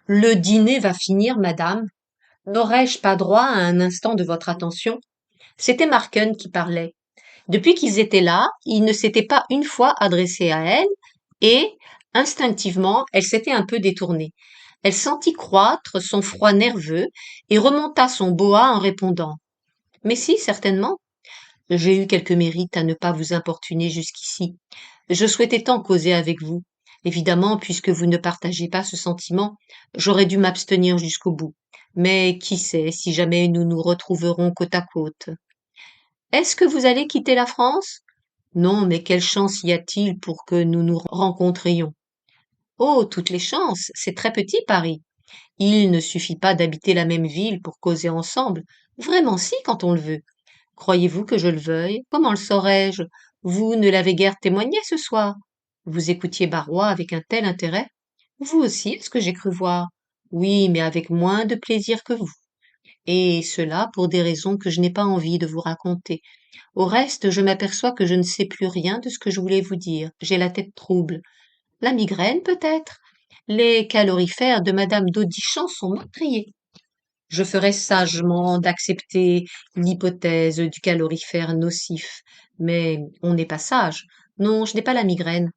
Le dîner va finir, madame. N'aurais-je pas droit à un instant de votre attention? C'était Marken qui parlait. Depuis qu'ils étaient là, il ne s'était pas une fois adressé à elle, et, instinctivement, elle s'était un peu détournée. Elle sentit croître son froid nerveux et remonta son boa en répondant. Mais si, certainement. J'ai eu quelques mérites à ne pas vous importuner jusqu'ici. Je souhaitais tant causer avec vous. Évidemment, puisque vous ne partagez pas ce sentiment, j'aurais dû m'abstenir jusqu'au bout. Mais qui sait si jamais nous nous retrouverons côte à côte. Est-ce que vous allez quitter la France? Non, mais quelle chance y a-t-il pour que nous nous rencontrions? Oh, toutes les chances, c'est très petit Paris. Il ne suffit pas d'habiter la même ville pour causer ensemble. Vraiment si, quand on le veut. Croyez-vous que je le veuille? Comment le saurais-je? Vous ne l'avez guère témoigné ce soir. Vous écoutiez Barrois avec un tel intérêt? Vous aussi, est-ce que j'ai cru voir? Oui, mais avec moins de plaisir que vous. Et cela pour des raisons que je n'ai pas envie de vous raconter. Au reste, je m'aperçois que je ne sais plus rien de ce que je voulais vous dire. J'ai la tête trouble. La migraine, peut-être? Les calorifères de madame d'Audichon sont meurtriers. Je ferais sagement d'accepter l'hypothèse du calorifère nocif, mais on n'est pas sage. Non, je n'ai pas la migraine.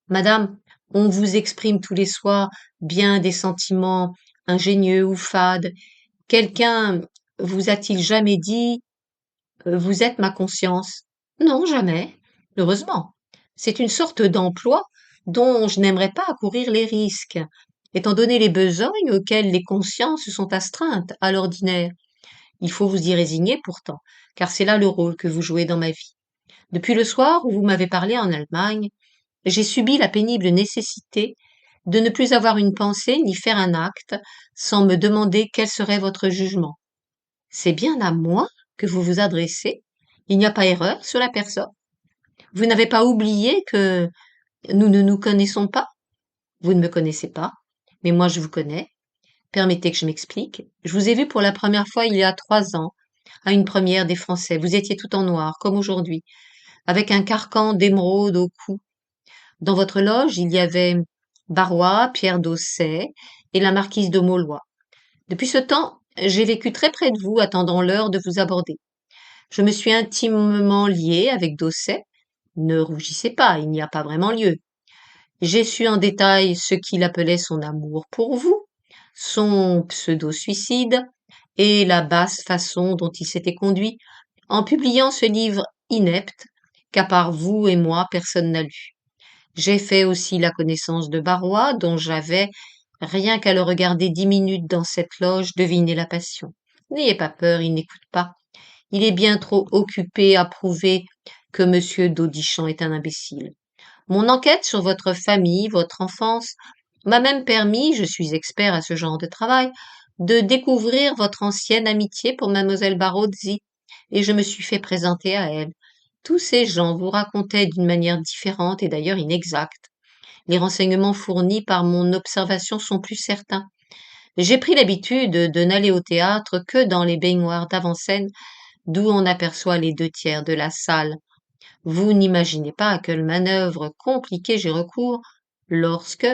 Madame, on vous exprime tous les soirs bien des sentiments ingénieux ou fades. Quelqu'un vous a-t-il jamais dit vous êtes ma conscience? Non, jamais. Heureusement. C'est une sorte d'emploi dont je n'aimerais pas courir les risques, étant donné les besognes auxquelles les consciences sont astreintes à l'ordinaire. Il faut vous y résigner pourtant, car c'est là le rôle que vous jouez dans ma vie. Depuis le soir où vous m'avez parlé en Allemagne, j'ai subi la pénible nécessité de ne plus avoir une pensée ni faire un acte sans me demander quel serait votre jugement. C'est bien à moi que vous vous adressez. Il n'y a pas erreur sur la personne. Vous n'avez pas oublié que nous ne nous connaissons pas? Vous ne me connaissez pas, mais moi je vous connais. Permettez que je m'explique. Je vous ai vu pour la première fois il y a 3 ans, à une première des Français. Vous étiez tout en noir, comme aujourd'hui, avec un carcan d'émeraude au cou. Dans votre loge, il y avait Barrois, Pierre d'Osset et la marquise de Maulois. Depuis ce temps, j'ai vécu très près de vous, attendant l'heure de vous aborder. Je me suis intimement liée avec Dosset. Ne rougissez pas, il n'y a pas vraiment lieu. J'ai su en détail ce qu'il appelait son amour pour vous, son pseudo-suicide et la basse façon dont il s'était conduit en publiant ce livre inepte qu'à part vous et moi personne n'a lu. J'ai fait aussi la connaissance de Barrois, dont j'avais, rien qu'à le regarder 10 minutes dans cette loge, deviné la passion. N'ayez pas peur, il n'écoute pas. Il est bien trop occupé à prouver que monsieur d'Audichon est un imbécile. Mon enquête sur votre famille, votre enfance, m'a même permis, je suis expert à ce genre de travail, de découvrir votre ancienne amitié pour mademoiselle Barozzi, et je me suis fait présenter à elle. Tous ces gens vous racontaient d'une manière différente et d'ailleurs inexacte. Les renseignements fournis par mon observation sont plus certains. J'ai pris l'habitude de n'aller au théâtre que dans les baignoires d'avant-scène d'où on aperçoit les 2 tiers de la salle. Vous n'imaginez pas à quelle manœuvre compliquée j'ai recours lorsque,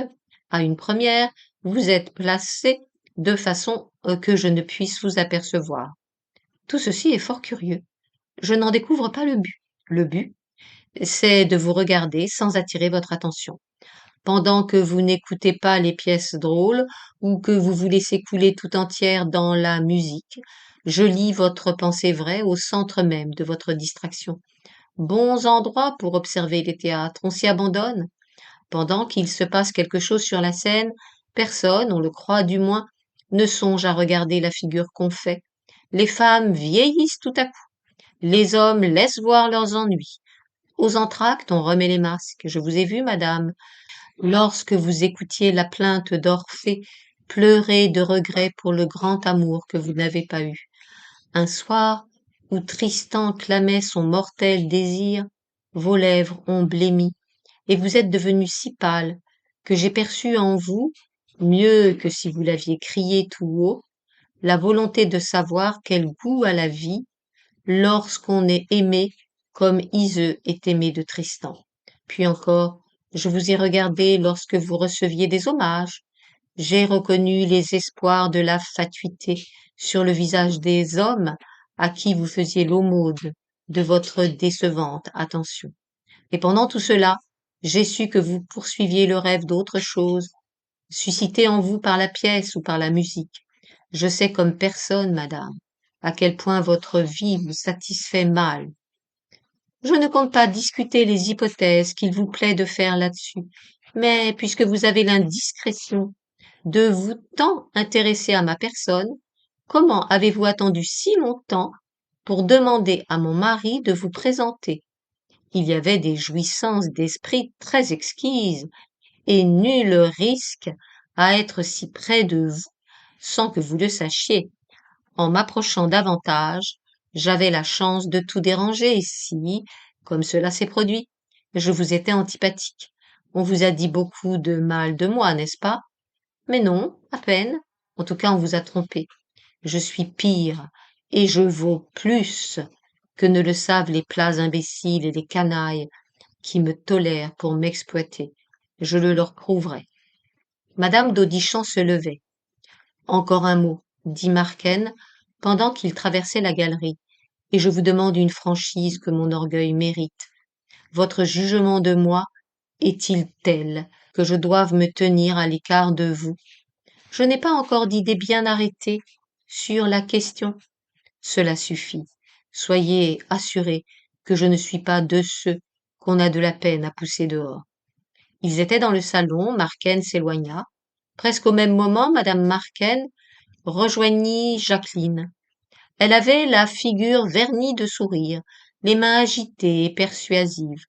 à une première, vous êtes placé de façon que je ne puisse vous apercevoir. Tout ceci est fort curieux. Je n'en découvre pas le but. Le but, c'est de vous regarder sans attirer votre attention. Pendant que vous n'écoutez pas les pièces drôles ou que vous vous laissez couler tout entière dans la musique, je lis votre pensée vraie au centre même de votre distraction. Bons endroits pour observer les théâtres, on s'y abandonne. Pendant qu'il se passe quelque chose sur la scène, personne, on le croit du moins, ne songe à regarder la figure qu'on fait. Les femmes vieillissent tout à coup. Les hommes laissent voir leurs ennuis. Aux entr'actes, on remet les masques. Je vous ai vu, madame, lorsque vous écoutiez la plainte d'Orphée, pleurer de regret pour le grand amour que vous n'avez pas eu. Un soir, où Tristan clamait son mortel désir, vos lèvres ont blêmi, et vous êtes devenu si pâle que j'ai perçu en vous, mieux que si vous l'aviez crié tout haut, la volonté de savoir quel goût a la vie lorsqu'on est aimé comme Iseux est aimé de Tristan. Puis encore, je vous ai regardé lorsque vous receviez des hommages, J'ai reconnu les espoirs de la fatuité sur le visage des hommes à qui vous faisiez l'aumône de votre décevante attention. Et pendant tout cela, j'ai su que vous poursuiviez le rêve d'autre chose, suscité en vous par la pièce ou par la musique. Je sais comme personne, madame, à quel point votre vie vous satisfait mal. Je ne compte pas discuter les hypothèses qu'il vous plaît de faire là-dessus, mais puisque vous avez l'indiscrétion de vous tant intéresser à ma personne, comment avez-vous attendu si longtemps pour demander à mon mari de vous présenter? Il y avait des jouissances d'esprit très exquises, et nul risque à être si près de vous sans que vous le sachiez. En m'approchant davantage, j'avais la chance de tout déranger si, comme cela s'est produit, je vous étais antipathique. On vous a dit beaucoup de mal de moi, n'est-ce pas? Mais non, à peine. En tout cas, on vous a trompé. Je suis pire, et je vaux plus que ne le savent les plats imbéciles et les canailles qui me tolèrent pour m'exploiter. Je le leur prouverai. Madame d'Audichon se levait. Encore un mot, dit Marken, pendant qu'il traversait la galerie, et je vous demande une franchise que mon orgueil mérite. Votre jugement de moi est-il tel que je doive me tenir à l'écart de vous? Je n'ai pas encore d'idée bien arrêtée sur la question. Cela suffit. Soyez assurés que je ne suis pas de ceux qu'on a de la peine à pousser dehors. Ils étaient dans le salon, Marken s'éloigna. Presque au même moment, madame Marken rejoignit Jacqueline. Elle avait la figure vernie de sourire, les mains agitées et persuasives.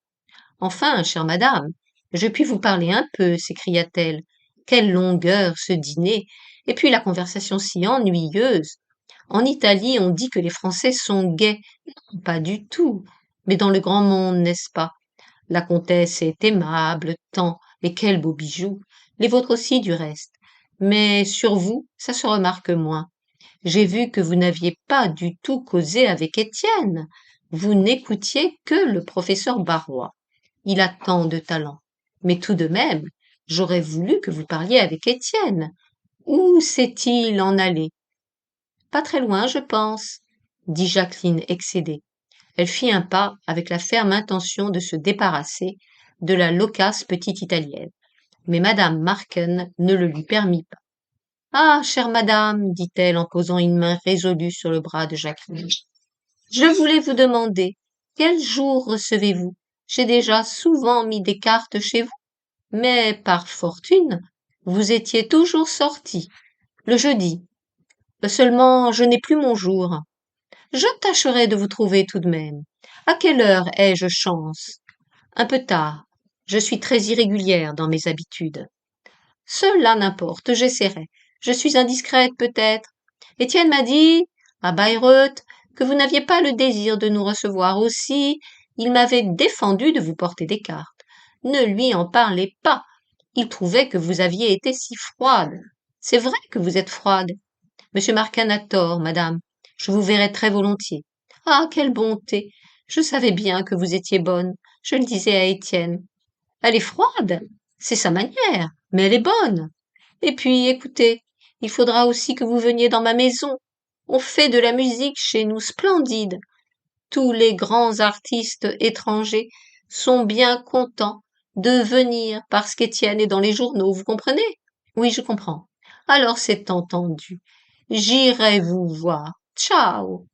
Enfin, chère madame, je puis vous parler un peu, s'écria-t-elle. Quelle longueur ce dîner! Et puis la conversation si ennuyeuse. En Italie, on dit que les Français sont gais. Pas du tout. Mais dans le grand monde, n'est-ce pas? La comtesse est aimable, tant, et quels beaux bijoux. Les vôtres aussi, du reste. Mais sur vous, ça se remarque moins. J'ai vu que vous n'aviez pas du tout causé avec Étienne. Vous n'écoutiez que le professeur Barrois. Il a tant de talent. Mais tout de même, j'aurais voulu que vous parliez avec Étienne. Où s'est-il en allé? Pas très loin, je pense, dit Jacqueline excédée. Elle fit un pas avec la ferme intention de se débarrasser de la loquace petite italienne. Mais madame Marken ne le lui permit pas. Ah, chère madame, dit-elle en posant une main résolue sur le bras de Jacqueline. Je voulais vous demander, quel jour recevez-vous? J'ai déjà souvent mis des cartes chez vous, mais par fortune, vous étiez toujours sorti. Le jeudi. Seulement, je n'ai plus mon jour. Je tâcherai de vous trouver tout de même. À quelle heure ai-je chance? Un peu tard. Je suis très irrégulière dans mes habitudes. Cela n'importe, j'essaierai. Je suis indiscrète peut-être. Étienne m'a dit, à Bayreuth, que vous n'aviez pas le désir de nous recevoir aussi. Il m'avait défendu de vous porter des cartes. Ne lui en parlez pas. Il trouvait que vous aviez été si froide. C'est vrai que vous êtes froide. Monsieur Marquin a tort, madame. Je vous verrai très volontiers. Ah, quelle bonté! Je savais bien que vous étiez bonne. Je le disais à Étienne. Elle est froide, c'est sa manière, mais elle est bonne. Et puis, écoutez, il faudra aussi que vous veniez dans ma maison. On fait de la musique chez nous splendide. Tous les grands artistes étrangers sont bien contents de venir parce qu'Étienne est dans les journaux, vous comprenez? Oui, je comprends. Alors c'est entendu. J'irai vous voir. Ciao.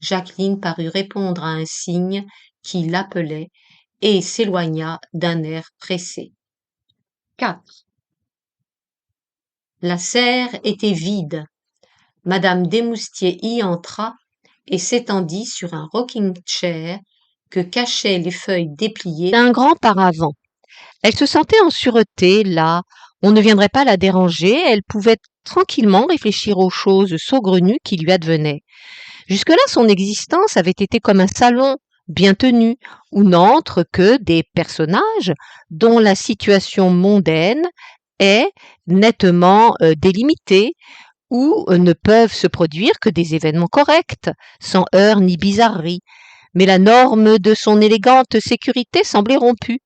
Jacqueline parut répondre à un signe qui l'appelait et s'éloigna d'un air pressé. 4. La serre était vide. Madame Desmoustiers y entra et s'étendit sur un rocking-chair que cachaient les feuilles dépliées d'un grand paravent. Elle se sentait en sûreté, là. On ne viendrait pas la déranger, elle pouvait tranquillement réfléchir aux choses saugrenues qui lui advenaient. Jusque-là, son existence avait été comme un salon bien tenu, où n'entrent que des personnages dont la situation mondaine est nettement délimitée, où ne peuvent se produire que des événements corrects, sans heurts ni bizarreries. Mais la norme de son élégante sécurité semblait rompue.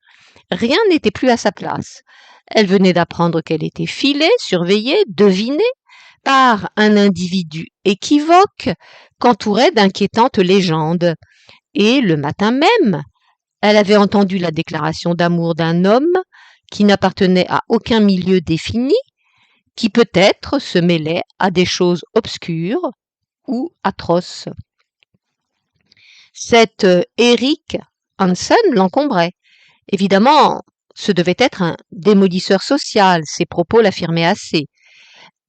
Rien n'était plus à sa place. Elle venait d'apprendre qu'elle était filée, surveillée, devinée par un individu équivoque qu'entouraient d'inquiétantes légendes. Et le matin même, elle avait entendu la déclaration d'amour d'un homme qui n'appartenait à aucun milieu défini, qui peut-être se mêlait à des choses obscures ou atroces. Cet Eric Hansen l'encombrait. Évidemment, ce devait être un démolisseur social, ses propos l'affirmaient assez.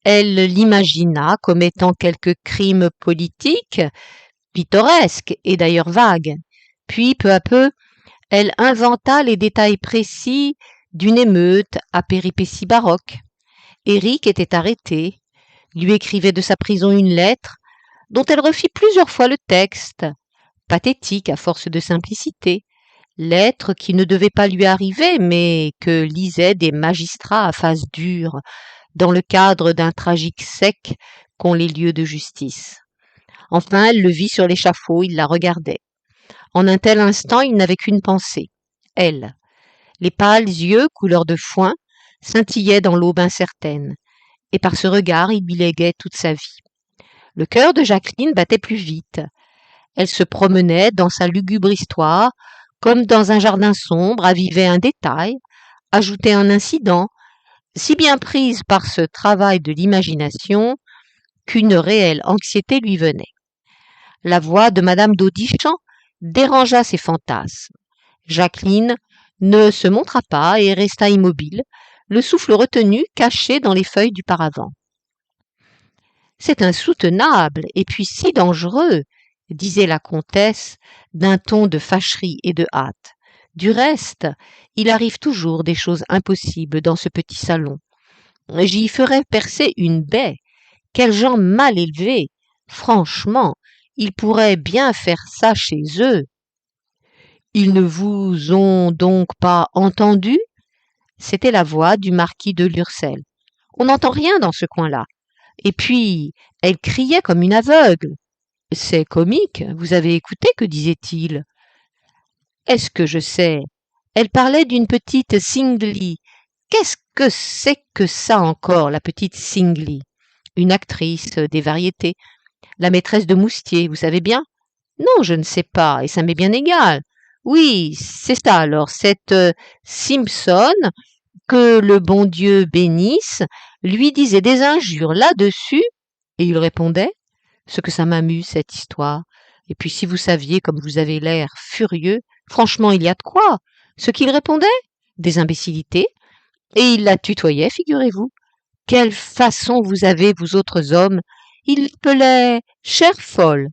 Elle l'imagina commettant quelque crime politique, pittoresque et d'ailleurs vague. Puis, peu à peu, elle inventa les détails précis d'une émeute à péripéties baroques. Éric était arrêté, lui écrivait de sa prison une lettre, dont elle refit plusieurs fois le texte, pathétique à force de simplicité, lettre qui ne devait pas lui arriver, mais que lisaient des magistrats à face dure, dans le cadre d'un tragique sec qu'ont les lieux de justice. Enfin, elle le vit sur l'échafaud, il la regardait. En un tel instant, il n'avait qu'une pensée, elle. Les pâles yeux, couleur de foin, scintillaient dans l'aube incertaine, et par ce regard, il lui léguait toute sa vie. Le cœur de Jacqueline battait plus vite. Elle se promenait dans sa lugubre histoire, comme dans un jardin sombre, avivait un détail, ajoutait un incident, si bien prise par ce travail de l'imagination qu'une réelle anxiété lui venait. La voix de madame d'Audichon dérangea ses fantasmes. Jacqueline ne se montra pas et resta immobile, le souffle retenu, caché dans les feuilles du paravent. C'est insoutenable et puis si dangereux, disait la comtesse d'un ton de fâcherie et de hâte. Du reste, il arrive toujours des choses impossibles dans ce petit salon. J'y ferais percer une baie. Quels gens mal élevés. Franchement, ils pourraient bien faire ça chez eux. Ils ne vous ont donc pas entendu? C'était la voix du marquis de Lurcel. On n'entend rien dans ce coin-là. Et puis, elle criait comme une aveugle. C'est comique. Vous avez écouté, que disait-il? Est-ce que je sais? Elle parlait d'une petite Singley. Qu'est-ce que c'est que ça encore, la petite Singley? Une actrice des variétés. La maîtresse de Moustier, vous savez bien? Non, je ne sais pas, et ça m'est bien égal. Oui, c'est ça alors, cette Simpson, que le bon Dieu bénisse, lui disait des injures là-dessus, et il répondait? Ce que ça m'amuse, cette histoire. Et puis si vous saviez comme vous avez l'air furieux, franchement, il y a de quoi. Ce qu'il répondait? Des imbécilités. Et il la tutoyait, figurez-vous. Quelle façon vous avez, vous autres hommes. Il l'appelait chère folle.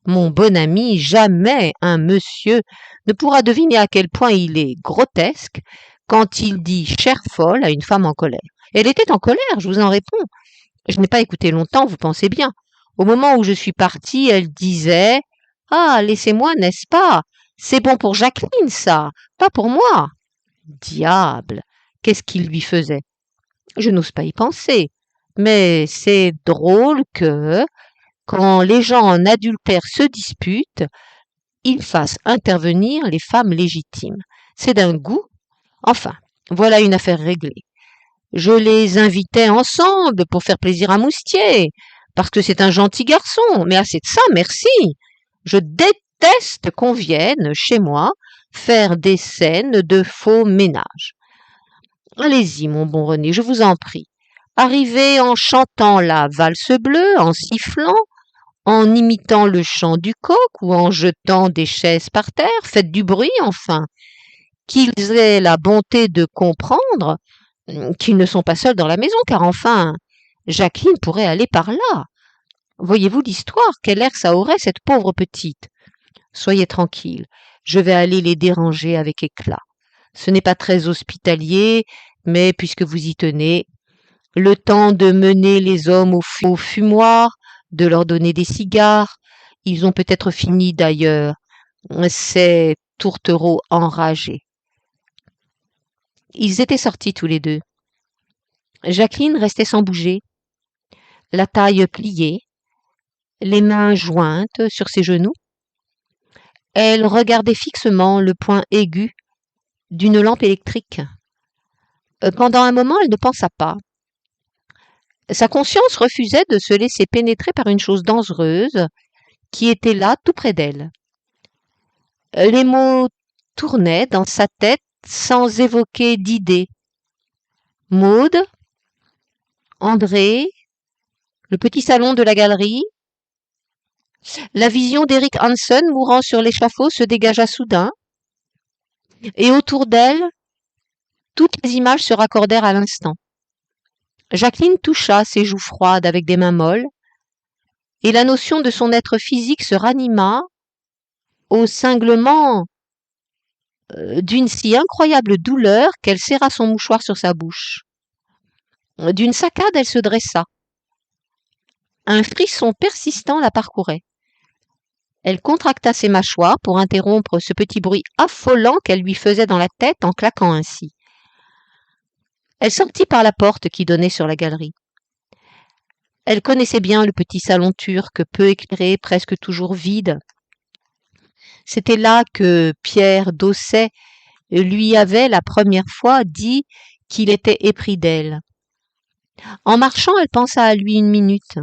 Mon bon ami, jamais un monsieur ne pourra deviner à quel point il est grotesque quand il dit chère folle à une femme en colère. Elle était en colère, je vous en réponds. Je n'ai pas écouté longtemps, vous pensez bien. Au moment où je suis partie, elle disait ah, laissez-moi, n'est-ce pas? C'est bon pour Jacqueline, ça, pas pour moi. Diable, qu'est-ce qu'il lui faisait? Je n'ose pas y penser. Mais c'est drôle que, quand les gens en adultère se disputent, ils fassent intervenir les femmes légitimes. C'est d'un goût. Enfin, voilà une affaire réglée. Je les invitais ensemble pour faire plaisir à Moustier, parce que c'est un gentil garçon, mais assez de ça, merci. Je déteste qu'on vienne chez moi faire des scènes de faux ménage. Allez-y, mon bon René, je vous en prie. Arrivez en chantant la valse bleue, en sifflant, en imitant le chant du coq ou en jetant des chaises par terre, faites du bruit, enfin. Qu'ils aient la bonté de comprendre qu'ils ne sont pas seuls dans la maison, car enfin, Jacqueline pourrait aller par là. Voyez-vous l'histoire, quel air ça aurait, cette pauvre petite? Soyez tranquille, je vais aller les déranger avec éclat. Ce n'est pas très hospitalier, mais puisque vous y tenez, le temps de mener les hommes au fumoir, de leur donner des cigares, ils ont peut-être fini d'ailleurs, ces tourtereaux enragés. Ils étaient sortis tous les deux. Jacqueline restait sans bouger, la taille pliée, les mains jointes sur ses genoux. Elle regardait fixement le point aigu d'une lampe électrique. Pendant un moment, elle ne pensa pas. Sa conscience refusait de se laisser pénétrer par une chose dangereuse qui était là, tout près d'elle. Les mots tournaient dans sa tête sans évoquer d'idée. Maude, André, le petit salon de la galerie. La vision d'Eric Hansen mourant sur l'échafaud se dégagea soudain, et autour d'elle, toutes les images se raccordèrent à l'instant. Jacqueline toucha ses joues froides avec des mains molles, et la notion de son être physique se ranima au cinglement d'une si incroyable douleur qu'elle serra son mouchoir sur sa bouche. D'une saccade, elle se dressa. Un frisson persistant la parcourait. Elle contracta ses mâchoires pour interrompre ce petit bruit affolant qu'elle lui faisait dans la tête en claquant ainsi. Elle sortit par la porte qui donnait sur la galerie. Elle connaissait bien le petit salon turc, peu éclairé, presque toujours vide. C'était là que Pierre Dosset lui avait la première fois dit qu'il était épris d'elle. En marchant, elle pensa à lui une minute,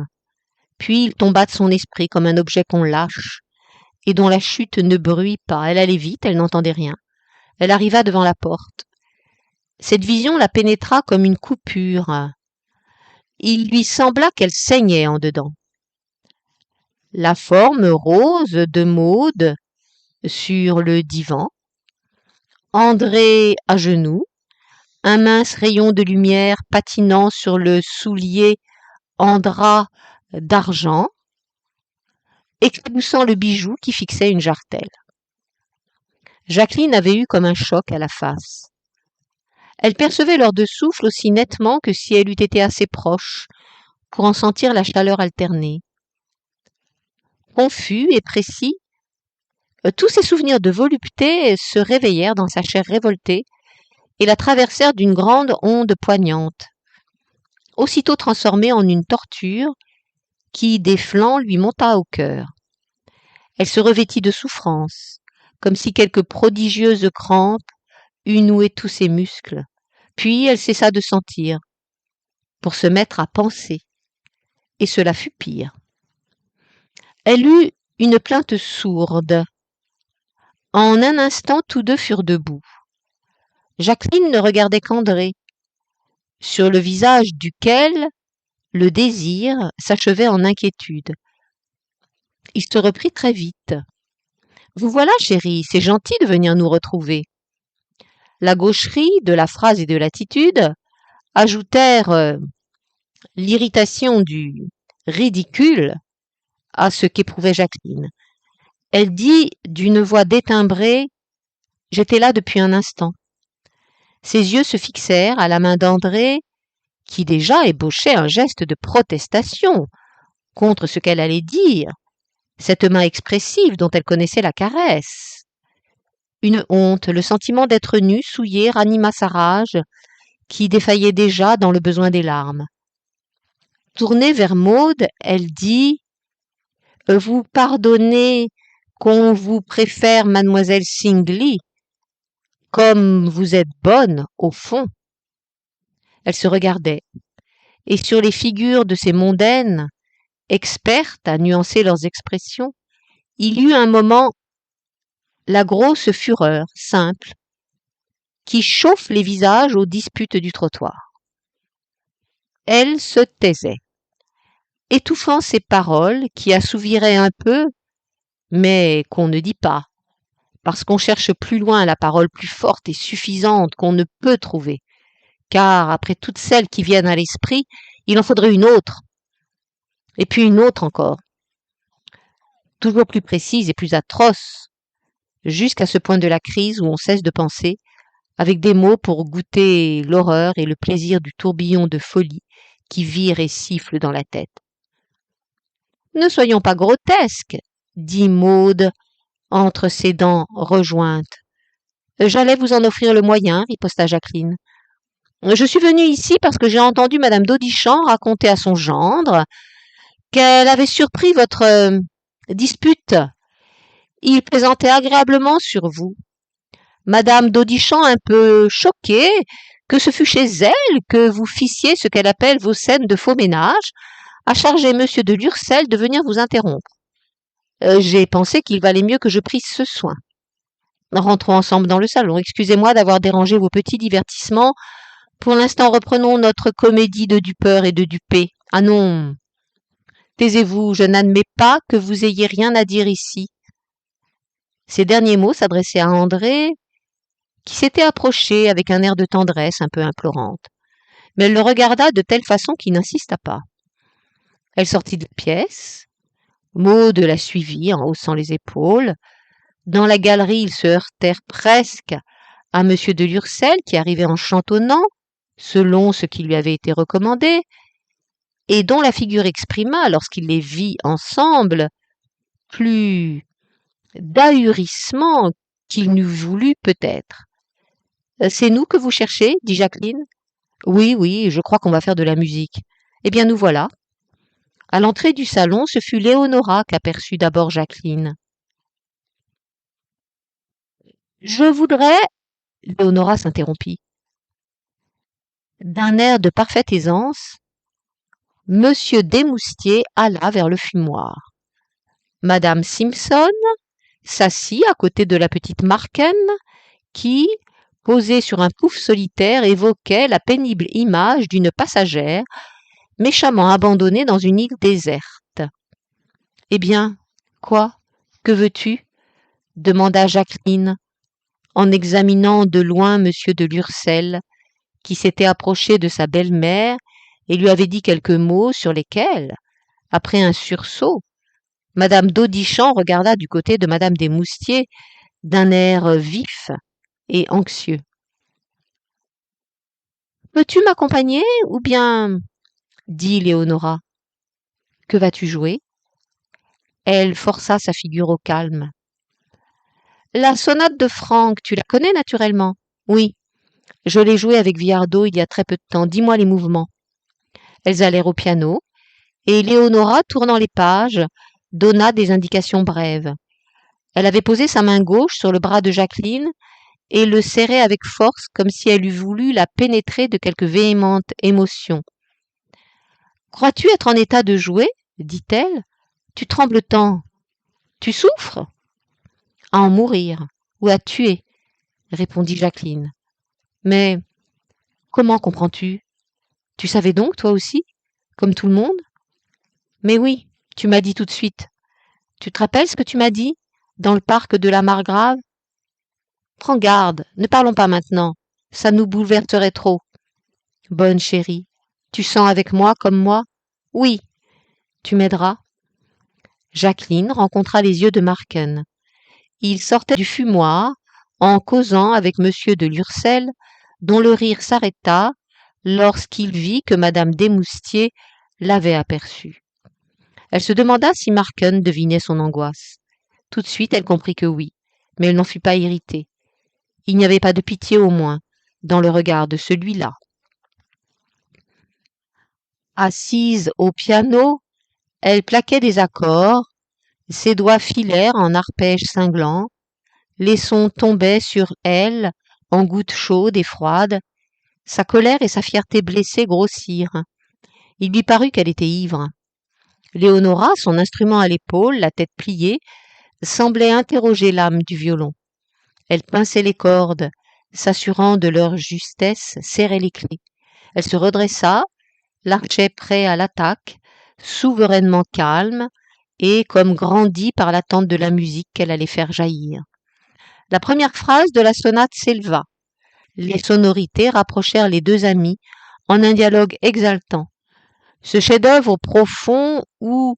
puis il tomba de son esprit comme un objet qu'on lâche et dont la chute ne bruit pas. Elle allait vite, elle n'entendait rien. Elle arriva devant la porte. Cette vision la pénétra comme une coupure. Il lui sembla qu'elle saignait en dedans. La forme rose de Maude sur le divan, André à genoux, un mince rayon de lumière patinant sur le soulier en drap d'argent, éclaboussant le bijou qui fixait une jarretelle. Jacqueline avait eu comme un choc à la face. Elle percevait leurs deux souffles aussi nettement que si elle eût été assez proche pour en sentir la chaleur alternée. Confus et précis, tous ses souvenirs de volupté se réveillèrent dans sa chair révoltée et la traversèrent d'une grande onde poignante, aussitôt transformée en une torture qui, des flancs, lui monta au cœur. Elle se revêtit de souffrance, comme si quelque prodigieuse crampe eût noué tous ses muscles. Puis elle cessa de sentir, pour se mettre à penser, et cela fut pire. Elle eut une plainte sourde. En un instant, tous deux furent debout. Jacqueline ne regardait qu'André, sur le visage duquel le désir s'achevait en inquiétude. Il se reprit très vite. « Vous voilà, chérie, c'est gentil de venir nous retrouver. » La gaucherie de la phrase et de l'attitude ajoutèrent l'irritation du ridicule à ce qu'éprouvait Jacqueline. Elle dit d'une voix détimbrée « J'étais là depuis un instant. » Ses yeux se fixèrent à la main d'André, qui déjà ébauchait un geste de protestation contre ce qu'elle allait dire, cette main expressive dont elle connaissait la caresse. Une honte, le sentiment d'être nue, souillée, ranima sa rage, qui défaillait déjà dans le besoin des larmes. Tournée vers Maude, elle dit « Vous pardonnez qu'on vous préfère mademoiselle Singley, comme vous êtes bonne, au fond. » Elle se regardait, et sur les figures de ces mondaines, expertes à nuancer leurs expressions, il y eut un moment la grosse fureur simple qui chauffe les visages aux disputes du trottoir. Elle se taisait, étouffant ses paroles qui assouviraient un peu, mais qu'on ne dit pas, parce qu'on cherche plus loin la parole plus forte et suffisante qu'on ne peut trouver, car après toutes celles qui viennent à l'esprit, il en faudrait une autre, et puis une autre encore, toujours plus précise et plus atroce, jusqu'à ce point de la crise où on cesse de penser, avec des mots pour goûter l'horreur et le plaisir du tourbillon de folie qui vire et siffle dans la tête. « Ne soyons pas grotesques, dit Maude entre ses dents rejointes. « J'allais vous en offrir le moyen, riposta Jacqueline. Je suis venue ici parce que j'ai entendu madame d'Audichon raconter à son gendre qu'elle avait surpris votre dispute. Il plaisantait agréablement sur vous. Madame d'Audichon, un peu choquée, que ce fût chez elle que vous fissiez ce qu'elle appelle vos scènes de faux ménage, a chargé monsieur de Lurcel de venir vous interrompre. J'ai pensé qu'il valait mieux que je prisse ce soin. Rentrons ensemble dans le salon. Excusez-moi d'avoir dérangé vos petits divertissements. Pour l'instant, reprenons notre comédie de dupeur et de dupé. Ah non, taisez-vous, je n'admets pas que vous ayez rien à dire ici. Ces derniers mots s'adressaient à André, qui s'était approché avec un air de tendresse un peu implorante. Mais elle le regarda de telle façon qu'il n'insista pas. Elle sortit de la pièce. Maud la suivit en haussant les épaules. Dans la galerie, ils se heurtèrent presque à M. de Lurcel, qui arrivait en chantonnant, selon ce qui lui avait été recommandé, et dont la figure exprima, lorsqu'il les vit ensemble, plus d'ahurissement qu'il n'eût voulu peut-être. « C'est nous que vous cherchez ?» dit Jacqueline. « Oui, oui, je crois qu'on va faire de la musique. »« Eh bien, nous voilà. » À l'entrée du salon, ce fut Léonora qu'aperçut d'abord Jacqueline. « Je voudrais… » Léonora s'interrompit. D'un air de parfaite aisance, Monsieur Desmoustiers alla vers le fumoir. Madame Simpson s'assit à côté de la petite Marken qui, posée sur un pouf solitaire, évoquait la pénible image d'une passagère méchamment abandonnée dans une île déserte. « Eh bien, quoi? Que veux-tu » demanda Jacqueline, en examinant de loin monsieur de Lurcel, qui s'était approché de sa belle-mère et lui avait dit quelques mots sur lesquels, après un sursaut, madame d'Audychamps regarda du côté de madame Desmoustiers d'un air vif et anxieux. « Peux-tu m'accompagner ou bien… » dit Léonora. « Que vas-tu jouer » Elle força sa figure au calme. « La sonate de Franck, tu la connais naturellement ? » ?»« Oui, je l'ai jouée avec Viardot il y a très peu de temps. Dis-moi les mouvements. » Elles allèrent au piano, et Léonora, tournant les pages, donna des indications brèves. Elle avait posé sa main gauche sur le bras de Jacqueline et le serrait avec force comme si elle eût voulu la pénétrer de quelque véhémente émotion. « Crois-tu être en état de jouer » dit-elle. « Tu trembles tant. Tu souffres ?»« À en mourir, ou à tuer, » répondit Jacqueline. « Mais comment comprends-tu ? Tu savais donc, toi aussi, comme tout le monde ? » ?»« Mais oui, tu m'as dit tout de suite. Tu te rappelles ce que tu m'as dit, dans le parc de la Margrave ? Prends garde, ne parlons pas maintenant, ça nous bouleverserait trop. Bonne chérie, tu sens avec moi comme moi ? Oui, tu m'aideras. Jacqueline rencontra les yeux de Marken. Il sortait du fumoir en causant avec monsieur de Lurcel, dont le rire s'arrêta lorsqu'il vit que madame Desmoustiers l'avait aperçu. Elle se demanda si Marken devinait son angoisse. Tout de suite, elle comprit que oui, mais elle n'en fut pas irritée. Il n'y avait pas de pitié au moins dans le regard de celui-là. Assise au piano, elle plaquait des accords, ses doigts filèrent en arpèges cinglants, les sons tombaient sur elle en gouttes chaudes et froides, sa colère et sa fierté blessée grossirent. Il lui parut qu'elle était ivre. Léonora, son instrument à l'épaule, la tête pliée, semblait interroger l'âme du violon. Elle pinçait les cordes, s'assurant de leur justesse, serrait les clés. Elle se redressa, l'archet prêt à l'attaque, souverainement calme, et comme grandie par l'attente de la musique qu'elle allait faire jaillir. La première phrase de la sonate s'éleva. Les sonorités rapprochèrent les deux amis en un dialogue exaltant. Ce chef-d'œuvre profond où,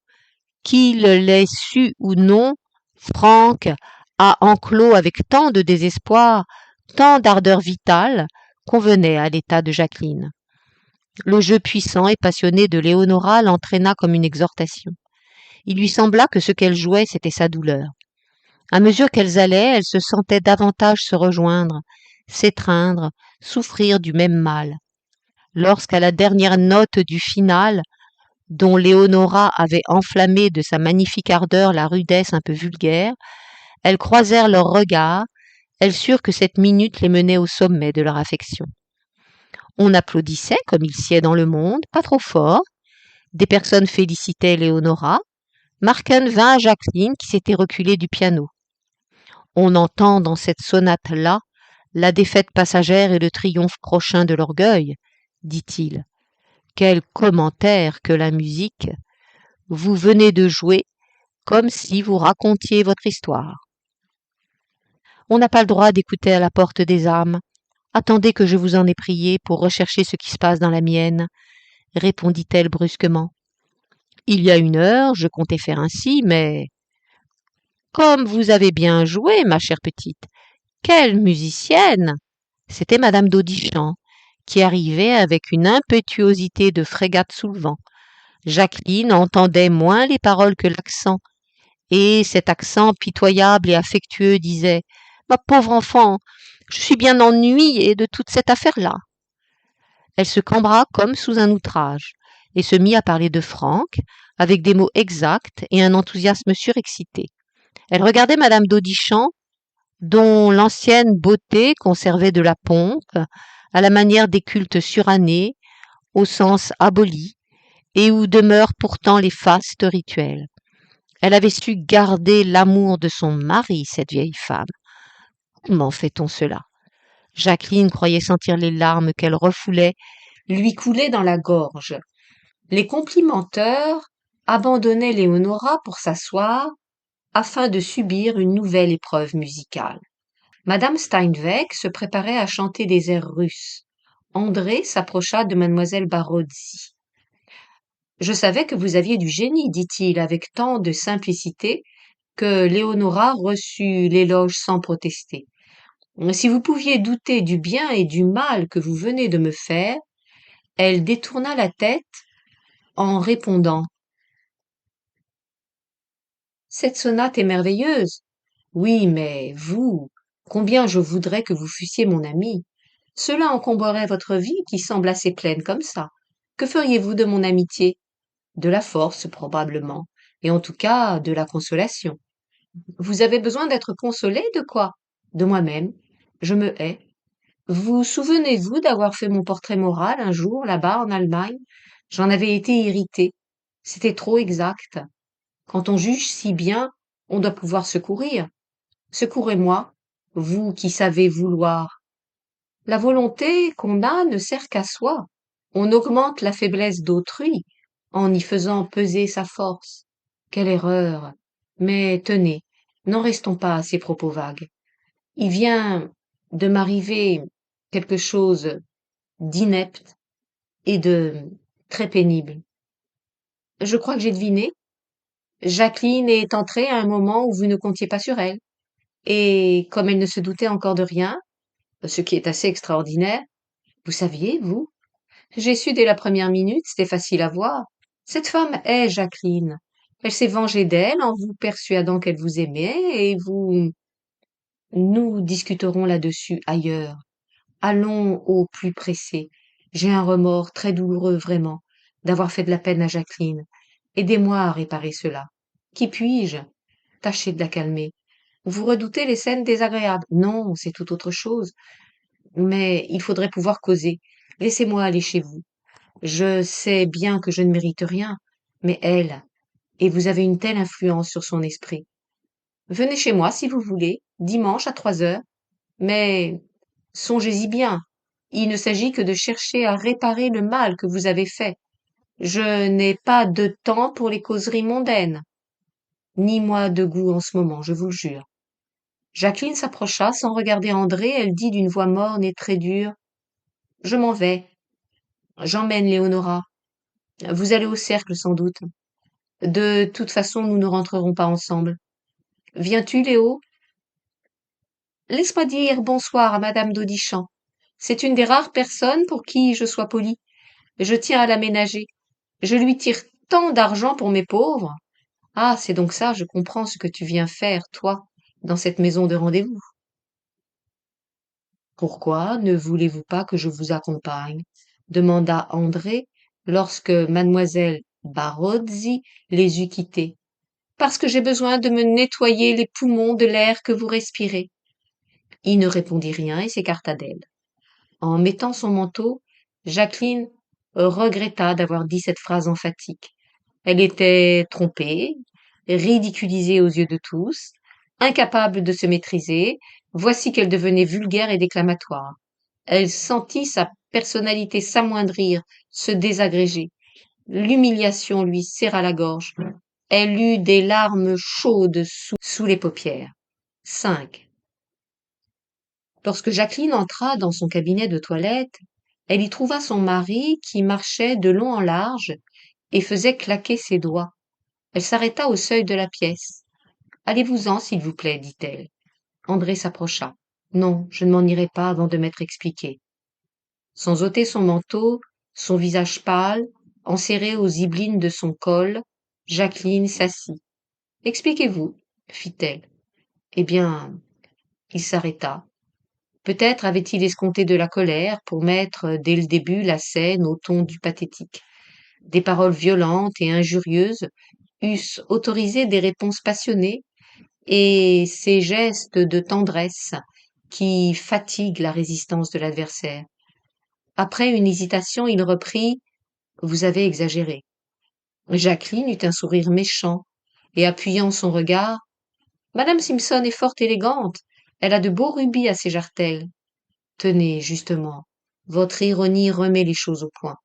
qu'il l'ait su ou non, Franck a enclos avec tant de désespoir, tant d'ardeur vitale, convenait à l'état de Jacqueline. Le jeu puissant et passionné de Léonora l'entraîna comme une exhortation. Il lui sembla que ce qu'elle jouait, c'était sa douleur. À mesure qu'elles allaient, elle se sentait davantage se rejoindre, s'étreindre, souffrir du même mal. Lorsqu'à la dernière note du final, dont Léonora avait enflammé de sa magnifique ardeur la rudesse un peu vulgaire, elles croisèrent leurs regards, elles surent que cette minute les menait au sommet de leur affection. On applaudissait comme il sied dans le monde, pas trop fort. Des personnes félicitaient Léonora. Marken vint à Jacqueline qui s'était reculée du piano. On entend dans cette sonate-là la défaite passagère et le triomphe prochain de l'orgueil, dit-il. Quel commentaire que la musique! Vous venez de jouer comme si vous racontiez votre histoire. On n'a pas le droit d'écouter à la porte des âmes. Attendez que je vous en ai prié pour rechercher ce qui se passe dans la mienne, répondit-elle brusquement. Il y a 1 heure, je comptais faire ainsi, mais comme vous avez bien joué, ma chère petite. Quelle musicienne! C'était madame d'Audichant, qui arrivait avec une impétuosité de frégate sous le vent. Jacqueline entendait moins les paroles que l'accent, et cet accent pitoyable et affectueux disait « Ma pauvre enfant, je suis bien ennuyée de toute cette affaire-là. » Elle se cambra comme sous un outrage, et se mit à parler de Franck, avec des mots exacts et un enthousiasme surexcité. Elle regardait madame d'Audichant, dont l'ancienne beauté conservait de la pompe, à la manière des cultes surannés, au sens aboli, et où demeurent pourtant les fastes rituels. Elle avait su garder l'amour de son mari, cette vieille femme. Comment fait-on cela? Jacqueline croyait sentir les larmes qu'elle refoulait Lui couler dans la gorge. Les complimenteurs abandonnaient Léonora pour s'asseoir afin de subir une nouvelle épreuve musicale. Madame Steinweg se préparait à chanter des airs russes. André s'approcha de mademoiselle Barozzi. Je savais que vous aviez du génie, dit-il avec tant de simplicité que Léonora reçut l'éloge sans protester. Si vous pouviez douter du bien et du mal que vous venez de me faire, elle détourna la tête en répondant. Cette sonate est merveilleuse. Oui, mais vous, combien je voudrais que vous fussiez mon ami. Cela encombrerait votre vie qui semble assez pleine comme ça. Que feriez-vous de mon amitié? De la force, probablement, et en tout cas de la consolation. Vous avez besoin d'être consolé de quoi? De moi-même. Je me hais. Vous souvenez-vous d'avoir fait mon portrait moral un jour là-bas en Allemagne? J'en avais été irritée. C'était trop exact. Quand on juge si bien, on doit pouvoir secourir. Secourez-moi, vous qui savez vouloir. La volonté qu'on a ne sert qu'à soi. On augmente la faiblesse d'autrui en y faisant peser sa force. Quelle erreur! Mais tenez, n'en restons pas à ces propos vagues. Il vient de m'arriver quelque chose d'inepte et de très pénible. Je crois que j'ai deviné. Jacqueline est entrée à un moment où vous ne comptiez pas sur elle. Et comme elle ne se doutait encore de rien, ce qui est assez extraordinaire, vous saviez, vous? J'ai su dès la première minute, c'était facile à voir. Cette femme est Jacqueline. Elle s'est vengée d'elle en vous persuadant qu'elle vous aimait et vous... Nous discuterons là-dessus ailleurs. Allons au plus pressé. J'ai un remords très douloureux vraiment d'avoir fait de la peine à Jacqueline. Aidez-moi à réparer cela. Qui puis-je? Tâchez de la calmer. Vous redoutez les scènes désagréables. Non, c'est tout autre chose. Mais il faudrait pouvoir causer. Laissez-moi aller chez vous. Je sais bien que je ne mérite rien, mais elle, et vous avez une telle influence sur son esprit. Venez chez moi si vous voulez, dimanche à 3 heures, mais songez-y bien. Il ne s'agit que de chercher à réparer le mal que vous avez fait. Je n'ai pas de temps pour les causeries mondaines, ni moi de goût en ce moment, je vous le jure. Jacqueline s'approcha sans regarder André, elle dit d'une voix morne et très dure. Je m'en vais. J'emmène Léonora. Vous allez au cercle sans doute. De toute façon, nous ne rentrerons pas ensemble. Viens-tu, Léo? Laisse-moi dire bonsoir à madame d'Audichant. C'est une des rares personnes pour qui je sois polie. Je tiens à la ménager. Je lui tire tant d'argent pour mes pauvres. Ah, c'est donc ça, je comprends ce que tu viens faire, toi, dans cette maison de rendez-vous. Pourquoi ne voulez-vous pas que je vous accompagne? Demanda André lorsque mademoiselle Barozzi les eut quittés. Parce que j'ai besoin de me nettoyer les poumons de l'air que vous respirez. Il ne répondit rien et s'écarta d'elle. En mettant son manteau, Jacqueline regretta d'avoir dit cette phrase emphatique. Elle était trompée, ridiculisée aux yeux de tous, incapable de se maîtriser, voici qu'elle devenait vulgaire et déclamatoire. Elle sentit sa personnalité s'amoindrir, se désagréger. L'humiliation lui serra la gorge. Elle eut des larmes chaudes sous les paupières. 5. Lorsque Jacqueline entra dans son cabinet de toilette, elle y trouva son mari qui marchait de long en large et faisait claquer ses doigts. Elle s'arrêta au seuil de la pièce. Allez-vous-en, s'il vous plaît, dit-elle. André s'approcha. Non, je ne m'en irai pas avant de m'être expliqué. Sans ôter son manteau, son visage pâle, enserré aux ziblines de son col, Jacqueline s'assit. Expliquez-vous, fit-elle. Eh bien, il s'arrêta. Peut-être avait-il escompté de la colère pour mettre dès le début la scène au ton du pathétique. Des paroles violentes et injurieuses eussent autorisé des réponses passionnées et ces gestes de tendresse qui fatiguent la résistance de l'adversaire. Après une hésitation, il reprit: Vous avez exagéré. Jacqueline eut un sourire méchant et appuyant son regard: Madame Simpson est fort élégante. Elle a de beaux rubis à ses jarretelles. Tenez, justement, votre ironie remet les choses au point.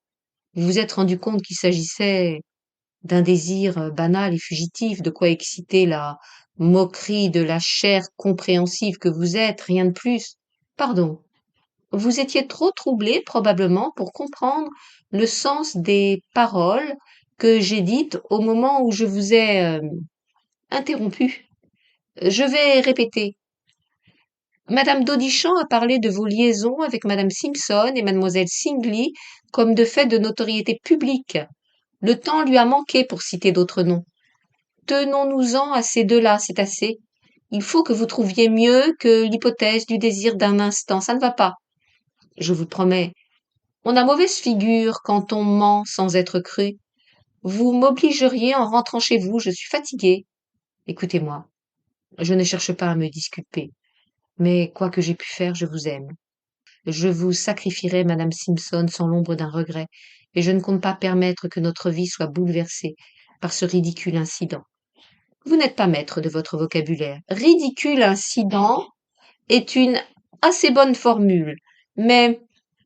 Vous vous êtes rendu compte qu'il s'agissait d'un désir banal et fugitif, de quoi exciter la moquerie de la chair compréhensive que vous êtes, rien de plus. Pardon, vous étiez trop troublé probablement pour comprendre le sens des paroles que j'ai dites au moment où je vous ai interrompu. Je vais répéter. Madame d'Audichon a parlé de vos liaisons avec Madame Simpson et Mademoiselle Singley comme de faits de notoriété publique. Le temps lui a manqué pour citer d'autres noms. Tenons-nous-en à ces deux-là, c'est assez. Il faut que vous trouviez mieux que l'hypothèse du désir d'un instant, ça ne va pas. Je vous promets, on a mauvaise figure quand on ment sans être cru. Vous m'obligeriez en rentrant chez vous, je suis fatiguée. Écoutez-moi, je ne cherche pas à me disculper, mais quoi que j'ai pu faire, je vous aime. Je vous sacrifierai, Madame Simpson, sans l'ombre d'un regret, et je ne compte pas permettre que notre vie soit bouleversée par ce ridicule incident. Vous n'êtes pas maître de votre vocabulaire. Ridicule incident est une assez bonne formule, mais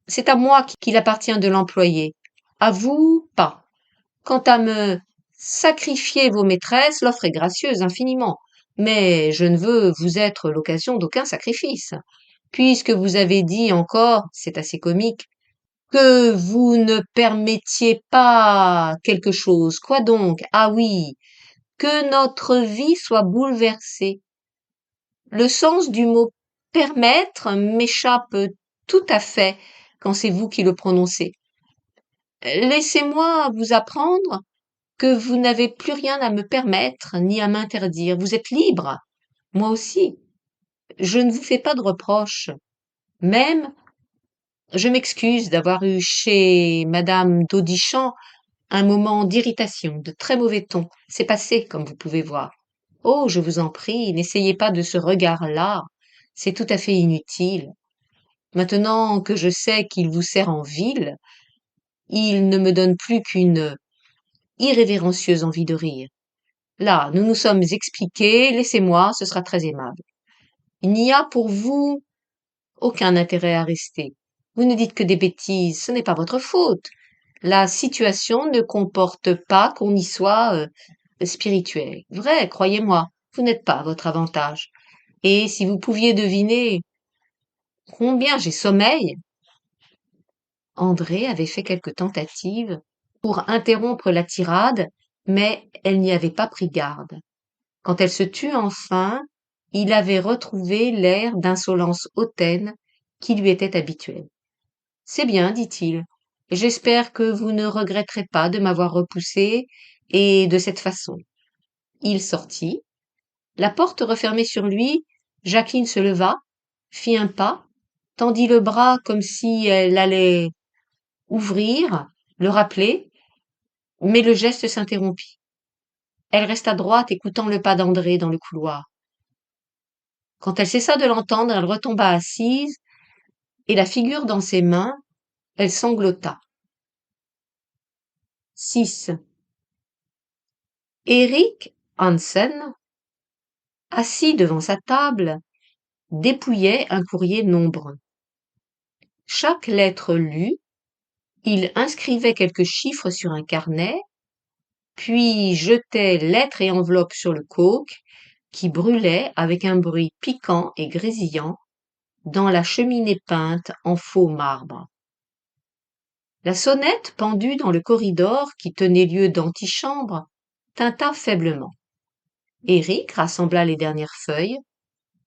c'est à moi qu'il appartient de l'employer. À vous, pas. Quant à me sacrifier vos maîtresses, l'offre est gracieuse infiniment, mais je ne veux vous être l'occasion d'aucun sacrifice. Puisque vous avez dit encore, c'est assez comique, que vous ne permettiez pas quelque chose. Quoi donc? Ah oui, que notre vie soit bouleversée. Le sens du mot permettre m'échappe tout à fait quand c'est vous qui le prononcez. Laissez-moi vous apprendre que vous n'avez plus rien à me permettre ni à m'interdire. Vous êtes libre. Moi aussi. Je ne vous fais pas de reproches. Même, je m'excuse d'avoir eu chez Madame d'Audichon un moment d'irritation, de très mauvais ton. C'est passé, comme vous pouvez voir. Oh, je vous en prie, n'essayez pas de ce regard-là. C'est tout à fait inutile. Maintenant que je sais qu'il vous sert en ville, il ne me donne plus qu'une irrévérencieuse envie de rire. Là, nous nous sommes expliqués, laissez-moi, ce sera très aimable. Il n'y a pour vous aucun intérêt à rester. Vous ne dites que des bêtises, ce n'est pas votre faute. La situation ne comporte pas qu'on y soit spirituel. Vrai, croyez-moi, vous n'êtes pas à votre avantage. Et si vous pouviez deviner combien j'ai sommeil, André avait fait quelques tentatives pour interrompre la tirade, mais elle n'y avait pas pris garde. Quand elle se tut enfin, il avait retrouvé l'air d'insolence hautaine qui lui était habituel. C'est bien, dit-il. J'espère que vous ne regretterez pas de m'avoir repoussé et de cette façon. Il sortit. La porte refermée sur lui, Jacqueline se leva, fit un pas, tendit le bras comme si elle allait ouvrir, le rappeler, mais le geste s'interrompit. Elle resta droite, écoutant le pas d'André dans le couloir. Quand elle cessa de l'entendre, elle retomba assise, et la figure dans ses mains, Elle sanglota. 6. Eric Hansen, assis devant sa table, dépouillait un courrier nombreux. Chaque lettre lue, il inscrivait quelques chiffres sur un carnet, puis jetait lettres et enveloppes sur le coke, qui brûlait avec un bruit piquant et grésillant dans la cheminée peinte en faux marbre. La sonnette pendue dans le corridor qui tenait lieu d'antichambre tinta faiblement. Éric rassembla les dernières feuilles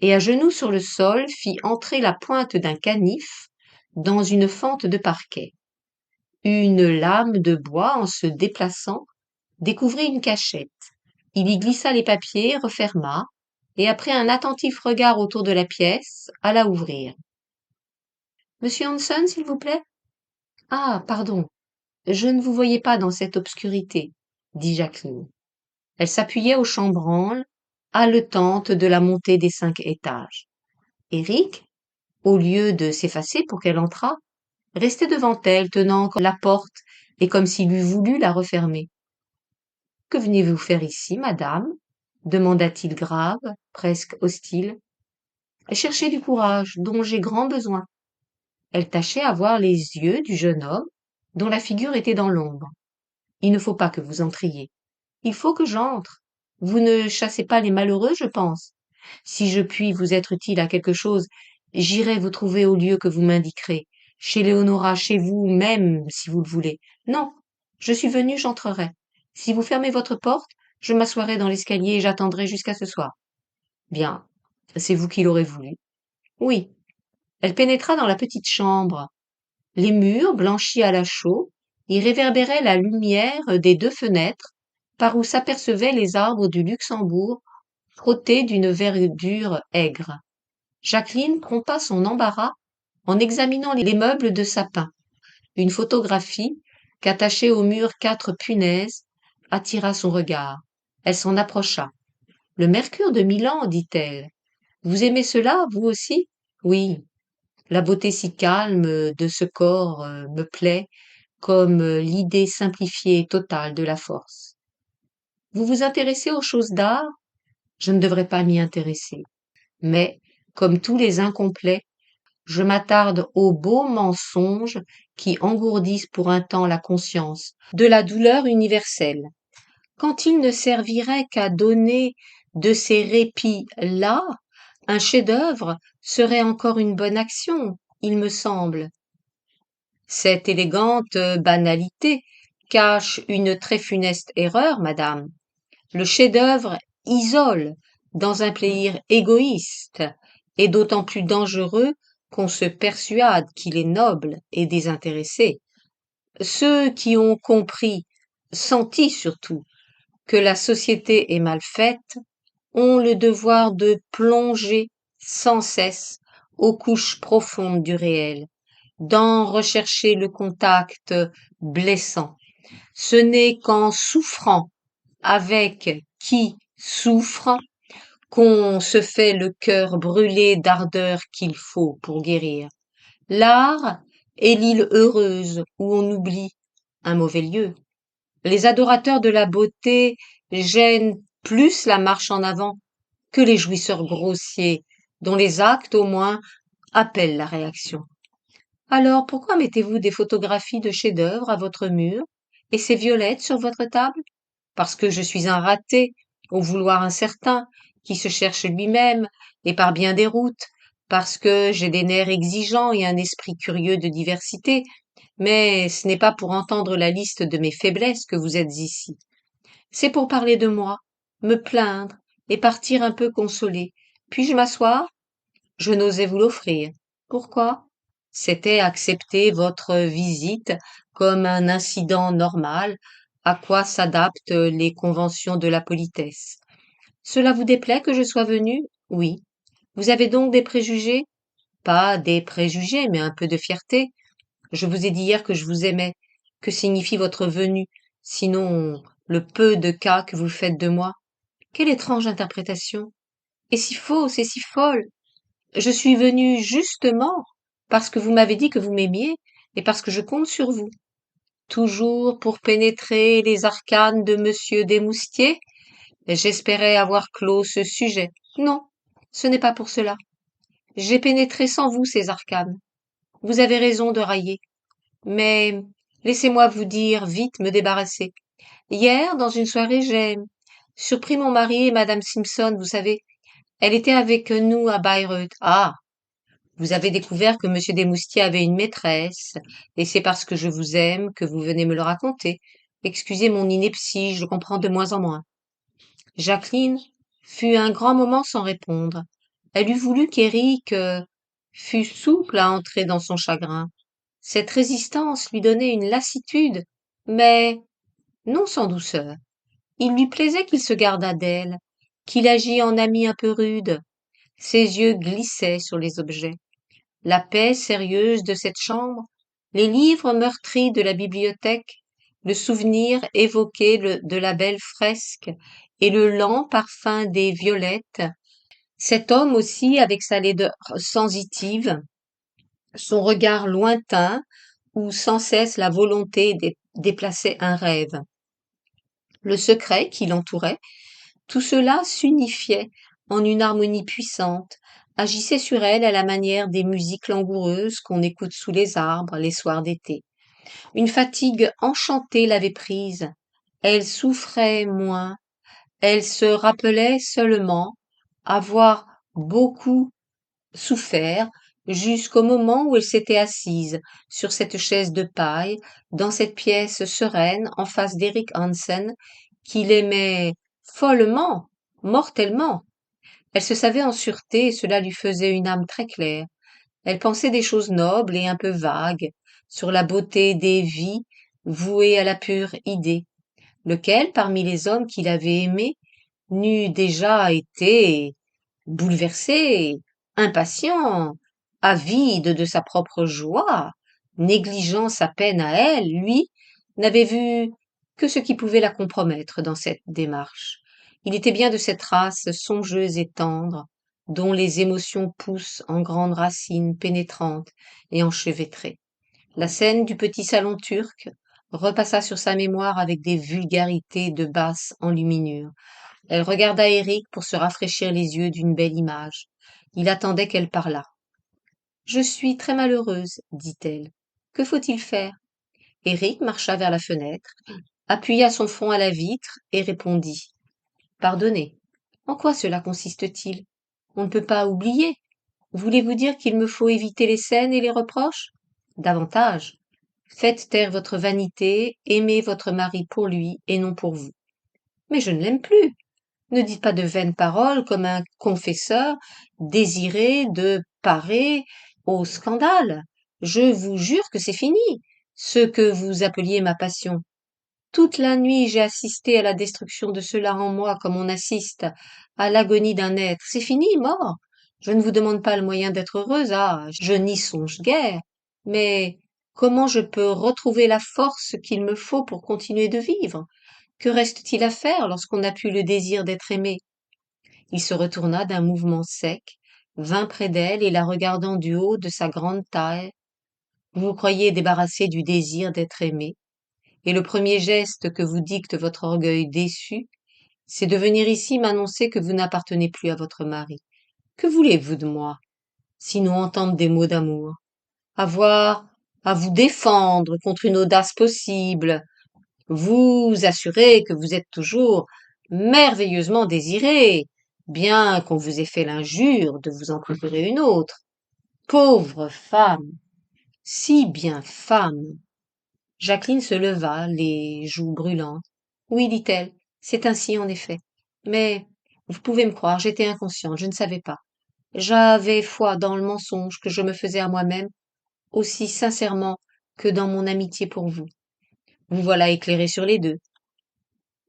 et à genoux sur le sol fit entrer la pointe d'un canif dans une fente de parquet. Une lame de bois, en se déplaçant, découvrit une cachette. Il y glissa les papiers, referma, et après un attentif regard autour de la pièce, alla ouvrir. Monsieur Hanson, s'il vous plaît? Ah, pardon, je ne vous voyais pas dans cette obscurité, dit Jacqueline. Elle s'appuyait au chambranle, haletante de la montée des 5 étages. Éric, au lieu de s'effacer pour qu'elle entrât, restait devant elle, tenant la porte et comme s'il eût voulu la refermer. Que venez-vous faire ici, madame? Demanda-t-il grave, presque hostile. Chercher du courage, dont j'ai grand besoin. Elle tâchait à voir les yeux du jeune homme, dont la figure était dans l'ombre. Il ne faut pas que vous entriez. Il faut que j'entre. Vous ne chassez pas les malheureux, je pense. Si je puis vous être utile à quelque chose, j'irai vous trouver au lieu que vous m'indiquerez. Chez Léonora, chez vous, même, si vous le voulez. Non, je suis venue, j'entrerai. Si vous fermez votre porte, je m'assoirai dans l'escalier et j'attendrai jusqu'à ce soir. Bien, c'est vous qui l'aurez voulu. Oui. Elle pénétra dans la petite chambre. Les murs, blanchis à la chaux, y réverbéraient la lumière des 2 fenêtres, par où s'apercevaient les arbres du Luxembourg, frottés d'une verdure aigre. Jacqueline trompa son embarras en examinant les meubles de sapin. Une photographie, qu'attachaient au mur 4 punaises, attira son regard. Elle s'en approcha. Le Mercure de Milan, dit-elle. Vous aimez cela, vous aussi? Oui. La beauté si calme de ce corps me plaît, comme l'idée simplifiée et totale de la force. Vous vous intéressez aux choses d'art? Je ne devrais pas m'y intéresser. Mais, comme tous les incomplets, je m'attarde aux beaux mensonges qui engourdissent pour un temps la conscience de la douleur universelle. Quand il ne servirait qu'à donner de ces répits-là, un chef-d'œuvre serait encore une bonne action, il me semble. Cette élégante banalité cache une très funeste erreur, madame. Le chef-d'œuvre isole dans un plaisir égoïste, et d'autant plus dangereux qu'on se persuade qu'il est noble et désintéressé. Ceux qui ont compris, senti surtout, que la société est mal faite, ont le devoir de plonger sans cesse aux couches profondes du réel, d'en rechercher le contact blessant. Ce n'est qu'en souffrant avec qui souffre qu'on se fait le cœur brûlé d'ardeur qu'il faut pour guérir. L'art est l'île heureuse où on oublie un mauvais lieu. Les adorateurs de la beauté gênent plus la marche en avant que les jouisseurs grossiers, dont les actes au moins appellent la réaction. Alors pourquoi mettez-vous des photographies de chefs-d'œuvre à votre mur et ces violettes sur votre table? Parce que je suis un raté, au vouloir incertain, qui se cherche lui-même, et par bien des routes, parce que j'ai des nerfs exigeants et un esprit curieux de diversité, mais ce n'est pas pour entendre la liste de mes faiblesses que vous êtes ici. C'est pour parler de moi, me plaindre et partir un peu consolé. Puis-je m'asseoir? Je n'osais vous l'offrir. Pourquoi? C'était accepter votre visite comme un incident normal, à quoi s'adaptent les conventions de la politesse. Cela vous déplaît que je sois venue? Oui. Vous avez donc des préjugés? Pas des préjugés, mais un peu de fierté. Je vous ai dit hier que je vous aimais. Que signifie votre venue, sinon le peu de cas que vous faites de moi? Quelle étrange interprétation! Et si fausse et si folle! Je suis venue justement parce que vous m'avez dit que vous m'aimiez et parce que je compte sur vous, toujours pour pénétrer les arcanes de monsieur Desmoustiers. J'espérais avoir clos ce sujet. Non, ce n'est pas pour cela. J'ai pénétré sans vous ces arcanes. Vous avez raison de railler. Mais laissez-moi vous dire vite me débarrasser. Hier, dans une soirée, j'ai surpris mon mari et madame Simpson, vous savez. Elle était avec nous à Bayreuth. Ah, vous avez découvert que monsieur Desmoustiers avait une maîtresse, et c'est parce que je vous aime que vous venez me le raconter. Excusez mon ineptie, je comprends de moins en moins. Jacqueline fut un grand moment sans répondre. Elle eût voulu qu'Éric fût souple à entrer dans son chagrin. Cette résistance lui donnait une lassitude, mais non sans douceur. Il lui plaisait qu'il se gardât d'elle, qu'il agît en ami un peu rude. Ses yeux glissaient sur les objets. La paix sérieuse de cette chambre, les livres meurtris de la bibliothèque, le souvenir évoqué de la belle fresque et le lent parfum des violettes, cet homme aussi avec sa laideur sensitive, son regard lointain où sans cesse la volonté déplaçait un rêve. Le secret qui l'entourait, tout cela s'unifiait en une harmonie puissante, agissait sur elle à la manière des musiques langoureuses qu'on écoute sous les arbres les soirs d'été. Une fatigue enchantée l'avait prise. Elle souffrait moins, elle se rappelait seulement avoir beaucoup souffert jusqu'au moment où elle s'était assise sur cette chaise de paille, dans cette pièce sereine en face d'Eric Hansen, qu'il aimait follement, mortellement. Elle se savait en sûreté et cela lui faisait une âme très claire. Elle pensait des choses nobles et un peu vagues, sur la beauté des vies vouées à la pure idée. Lequel, parmi les hommes qu'il avait aimés, n'eût déjà été bouleversé, impatient, avide de sa propre joie, négligeant sa peine à elle, lui, n'avait vu que ce qui pouvait la compromettre dans cette démarche. Il était bien de cette race songeuse et tendre, dont les émotions poussent en grandes racines pénétrantes et enchevêtrées. La scène du petit salon turc repassa sur sa mémoire avec des vulgarités de basse enluminure. Elle regarda Eric pour se rafraîchir les yeux d'une belle image. Il attendait qu'elle parlât. Je suis très malheureuse, dit-elle. Que faut-il faire? Eric marcha vers la fenêtre, appuya son front à la vitre et répondit. Pardonnez. En quoi cela consiste-t-il? On ne peut pas oublier. Voulez-vous dire qu'il me faut éviter les scènes et les reproches? Davantage. Faites taire votre vanité, aimez votre mari pour lui et non pour vous. Mais je ne l'aime plus. Ne dites pas de vaines paroles comme un confesseur désiré de parer au scandale. Je vous jure que c'est fini, ce que vous appeliez ma passion. Toute la nuit j'ai assisté à la destruction de cela en moi comme on assiste à l'agonie d'un être. C'est fini, mort. Je ne vous demande pas le moyen d'être heureuse, ah, je n'y songe guère. Mais comment je peux retrouver la force qu'il me faut pour continuer de vivre? Que reste-t-il à faire lorsqu'on n'a plus le désir d'être aimé? Il se retourna d'un mouvement sec, vint près d'elle et la regardant du haut de sa grande taille. Vous vous croyez débarrassé du désir d'être aimé, et le premier geste que vous dicte votre orgueil déçu, c'est de venir ici m'annoncer que vous n'appartenez plus à votre mari. Que voulez-vous de moi, sinon entendre des mots d'amour? Avoir à vous défendre contre une audace possible, vous assurer que vous êtes toujours merveilleusement désiré, bien qu'on vous ait fait l'injure de vous en procurer une autre. Pauvre femme, si bien femme. Jacqueline se leva, les joues brûlantes. Oui, dit-elle, c'est ainsi en effet. Mais vous pouvez me croire, j'étais inconsciente, je ne savais pas. J'avais foi dans le mensonge que je me faisais à moi-même, aussi sincèrement que dans mon amitié pour vous. Vous voilà éclairé sur les deux.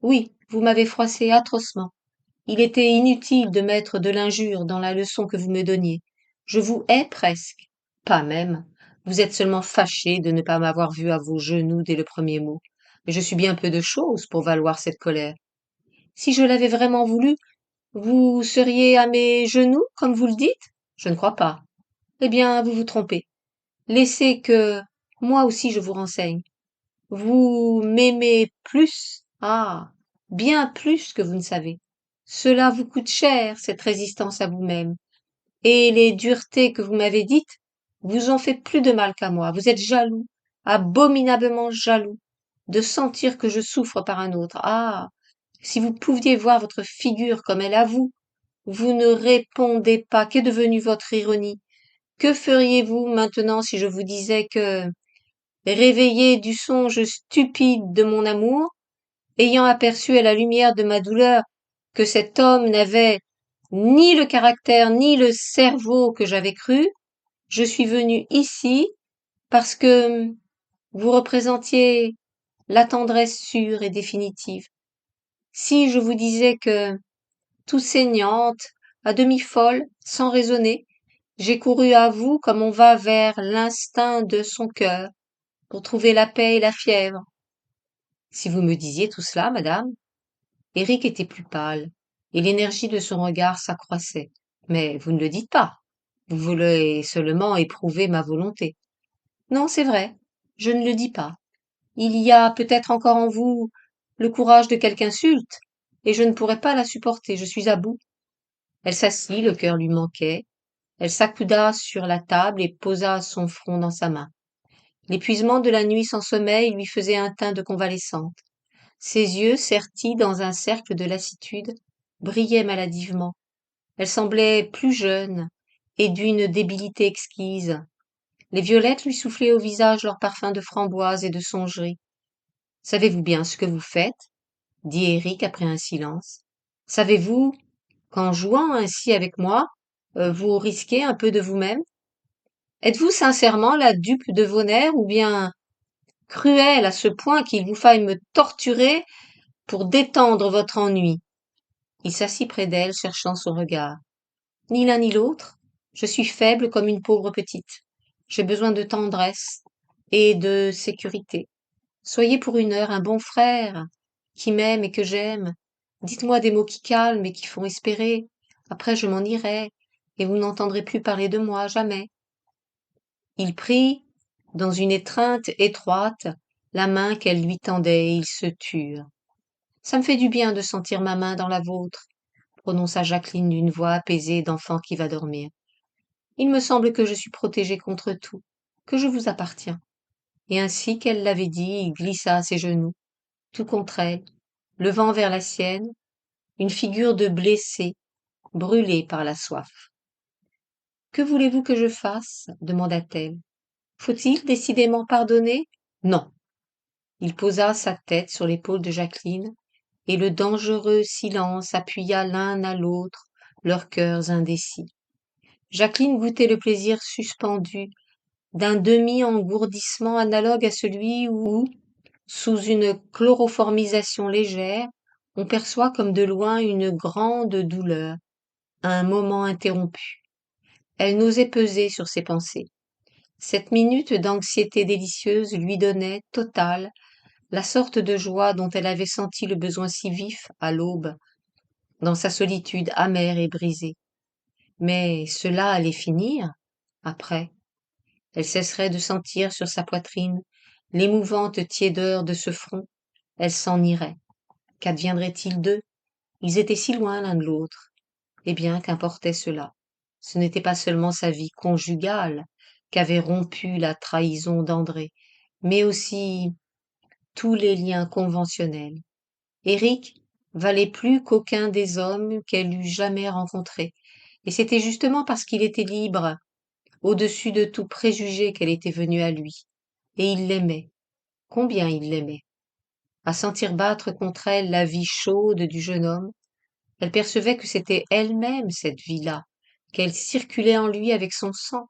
Oui, vous m'avez froissé atrocement. Il était inutile de mettre de l'injure dans la leçon que vous me donniez. Je vous hais presque. Pas même. Vous êtes seulement fâché de ne pas m'avoir vu à vos genoux dès le premier mot. Mais je suis bien peu de chose pour valoir cette colère. Si je l'avais vraiment voulu, vous seriez à mes genoux, comme vous le dites? Je ne crois pas. Eh bien, vous vous trompez. Laissez que Moi aussi je vous renseigne. Vous m'aimez plus, ah, bien plus que vous ne savez. Cela vous coûte cher, cette résistance à vous-même. Et les duretés que vous m'avez dites vous ont fait plus de mal qu'à moi. Vous êtes jaloux, abominablement jaloux, de sentir que je souffre par un autre. Ah, si vous pouviez voir votre figure comme elle avoue, vous ne répondez pas. Qu'est devenue votre ironie? Que feriez-vous maintenant si je vous disais que, réveillé du songe stupide de mon amour, ayant aperçu à la lumière de ma douleur que cet homme n'avait ni le caractère ni le cerveau que j'avais cru, je suis venu ici parce que vous représentiez la tendresse sûre et définitive. Si je vous disais que, tout saignante, à demi folle, sans raisonner, j'ai couru à vous comme on va vers l'instinct de son cœur, pour trouver la paix et la fièvre. Si vous me disiez tout cela, madame, Eric était plus pâle, et l'énergie de son regard s'accroissait. Mais vous ne le dites pas. Vous voulez seulement éprouver ma volonté. Non, c'est vrai, je ne le dis pas. Il y a peut-être encore en vous le courage de quelque insulte, et je ne pourrais pas la supporter, je suis à bout. Elle s'assit, le cœur lui manquait. Elle s'accouda sur la table et posa son front dans sa main. L'épuisement de la nuit sans sommeil lui faisait un teint de convalescente. Ses yeux, sertis dans un cercle de lassitude, brillaient maladivement. Elle semblait plus jeune et d'une débilité exquise. Les violettes lui soufflaient au visage leur parfum de framboise et de songerie. Savez-vous bien ce que vous faites? Dit Eric après un silence. Savez-vous qu'en jouant ainsi avec moi, vous risquez un peu de vous-même? Êtes-vous sincèrement la dupe de vos nerfs ou bien cruelle à ce point qu'il vous faille me torturer pour détendre votre ennui? Il s'assit près d'elle, cherchant son regard. Ni l'un ni l'autre. Je suis faible comme une pauvre petite. J'ai besoin de tendresse et de sécurité. Soyez pour une heure un bon frère qui m'aime et que j'aime. Dites-moi des mots qui calment et qui font espérer. Après je m'en irai et vous n'entendrez plus parler de moi, jamais. Il prit, dans une étreinte étroite, la main qu'elle lui tendait et ils se turent. Ça me fait du bien de sentir ma main dans la vôtre, prononça Jacqueline d'une voix apaisée d'enfant qui va dormir. Il me semble que je suis protégée contre tout, que je vous appartiens. Et ainsi qu'elle l'avait dit, il glissa à ses genoux, tout contre elle, levant vers la sienne une figure de blessé, brûlé par la soif. Que voulez-vous que je fasse? Demanda-t-elle. Faut-il décidément pardonner? Non. Il posa sa tête sur l'épaule de Jacqueline, et le dangereux silence appuya l'un à l'autre leurs cœurs indécis. Jacqueline goûtait le plaisir suspendu d'un demi-engourdissement analogue à celui où, sous une chloroformisation légère, on perçoit comme de loin une grande douleur, un moment interrompu. Elle n'osait peser sur ses pensées. Cette minute d'anxiété délicieuse lui donnait, totale, la sorte de joie dont elle avait senti le besoin si vif à l'aube, dans sa solitude amère et brisée. Mais cela allait finir, après. Elle cesserait de sentir sur sa poitrine l'émouvante tiédeur de ce front, elle s'en irait. Qu'adviendrait-il d'eux? Ils étaient si loin l'un de l'autre. Eh bien, qu'importait cela? Ce n'était pas seulement sa vie conjugale qu'avait rompue la trahison d'André, mais aussi tous les liens conventionnels. Éric valait plus qu'aucun des hommes qu'elle eût jamais rencontrés, et c'était justement parce qu'il était libre, au-dessus de tout préjugé, qu'elle était venue à lui. Et il l'aimait. Combien il l'aimait. À sentir battre contre elle la vie chaude du jeune homme, elle percevait que c'était elle-même cette vie-là, qu'elle circulait en lui avec son sang,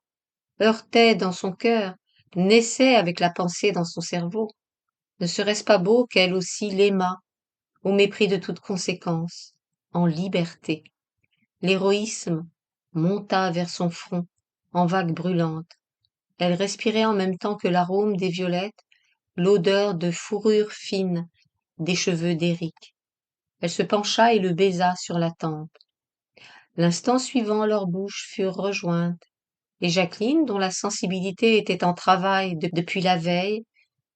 heurtait dans son cœur, naissait avec la pensée dans son cerveau. Ne serait-ce pas beau qu'elle aussi l'aimât, au mépris de toute conséquence, en liberté? L'héroïsme monta vers son front, en vagues brûlantes. Elle respirait en même temps que l'arôme des violettes, l'odeur de fourrure fine des cheveux d'Éric. Elle se pencha et le baisa sur la tempe. L'instant suivant, leurs bouches furent rejointes, Et Jacqueline, dont la sensibilité était en travail depuis la veille,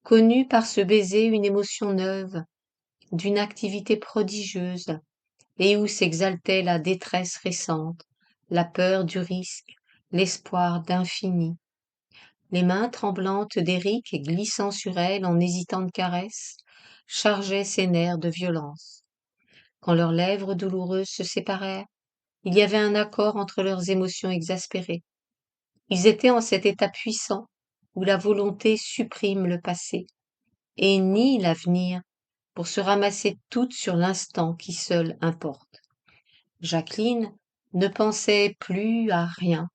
connut par ce baiser une émotion neuve, d'une activité prodigieuse, et où s'exaltait la détresse récente, la peur du risque, l'espoir d'infini. Les mains tremblantes d'Éric, glissant sur elle en hésitantes caresses, chargeaient ses nerfs de violence. Quand leurs lèvres douloureuses se séparèrent, il y avait un accord entre leurs émotions exaspérées. Ils étaient en cet état puissant où la volonté supprime le passé et nie l'avenir pour se ramasser toutes sur l'instant qui seul importe. Jacqueline ne pensait plus à rien.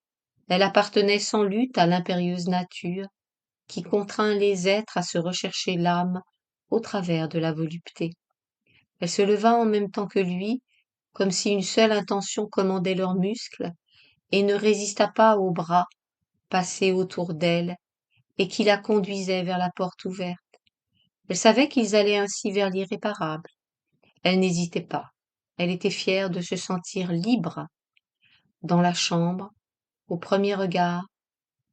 Elle appartenait sans lutte à l'impérieuse nature qui contraint les êtres à se rechercher l'âme au travers de la volupté. Elle se leva en même temps que lui, comme si une seule intention commandait leurs muscles, et ne résista pas au bras passé autour d'elle et qui la conduisait vers la porte ouverte. Elle savait qu'ils allaient ainsi vers l'irréparable. Elle n'hésitait pas. Elle était fière de se sentir libre. Dans la chambre, au premier regard,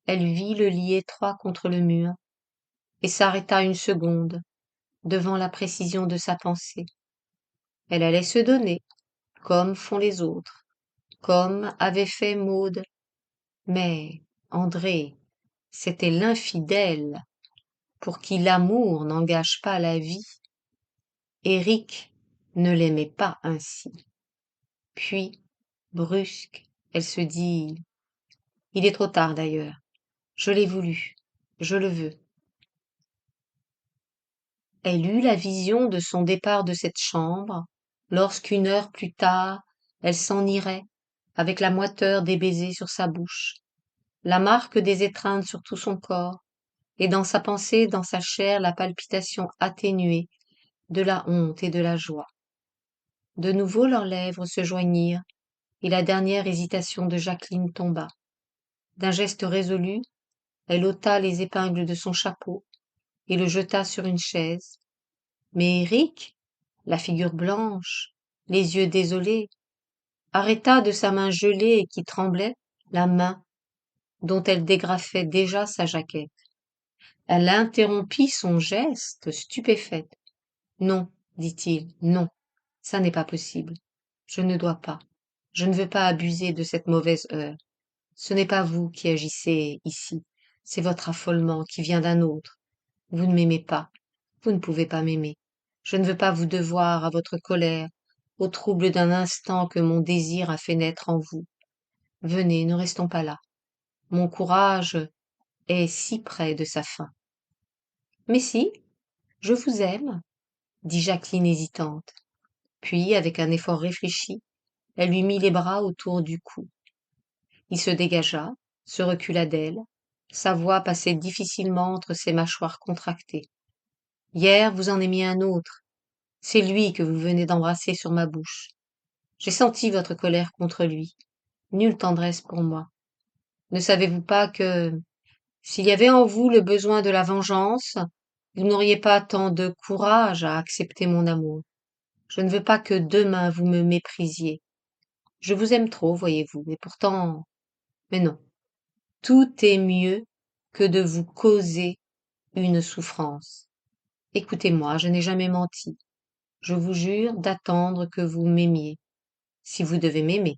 elle vit le lit étroit contre le mur et s'arrêta une seconde devant la précision de sa pensée. Elle allait se donner, comme font les autres, comme avait fait Maud. Mais André, c'était l'infidèle pour qui l'amour n'engage pas la vie. Éric ne l'aimait pas ainsi. Puis, brusque, elle se dit: il est trop tard d'ailleurs. Je l'ai voulu. Je le veux. Elle eut la vision de son départ de cette chambre, lorsqu'une heure plus tard, elle s'en irait, avec la moiteur des baisers sur sa bouche, la marque des étreintes sur tout son corps, et dans sa pensée, dans sa chair, la palpitation atténuée de la honte et de la joie. De nouveau leurs lèvres se joignirent, et la dernière hésitation de Jacqueline tomba. D'un geste résolu, elle ôta les épingles de son chapeau et le jeta sur une chaise. Mais Éric, la figure blanche, les yeux désolés, arrêta de sa main gelée et qui tremblait la main dont elle dégrafait déjà sa jaquette. Elle interrompit son geste, stupéfaite. Non, dit-il, non, ça n'est pas possible. Je ne dois pas. Je ne veux pas abuser de cette mauvaise heure. Ce n'est pas vous qui agissez ici, c'est votre affolement qui vient d'un autre. Vous ne m'aimez pas, vous ne pouvez pas m'aimer. Je ne veux pas vous devoir à votre colère, au trouble d'un instant que mon désir a fait naître en vous. Venez, ne restons pas là. Mon courage est si près de sa fin. Mais si, je vous aime, dit Jacqueline hésitante. Puis, avec un effort réfléchi, elle lui mit les bras autour du cou. Il se dégagea, se recula d'elle, sa voix passait difficilement entre ses mâchoires contractées. Hier, vous en aimiez un autre. C'est lui que vous venez d'embrasser sur ma bouche. J'ai senti votre colère contre lui. Nulle tendresse pour moi. Ne savez-vous pas que, s'il y avait en vous le besoin de la vengeance, vous n'auriez pas tant de courage à accepter mon amour. Je ne veux pas que demain vous me méprisiez. Je vous aime trop, voyez-vous, et pourtant, mais non. Tout est mieux que de vous causer une souffrance. Écoutez-moi, je n'ai jamais menti. Je vous jure d'attendre que vous m'aimiez, si vous devez m'aimer,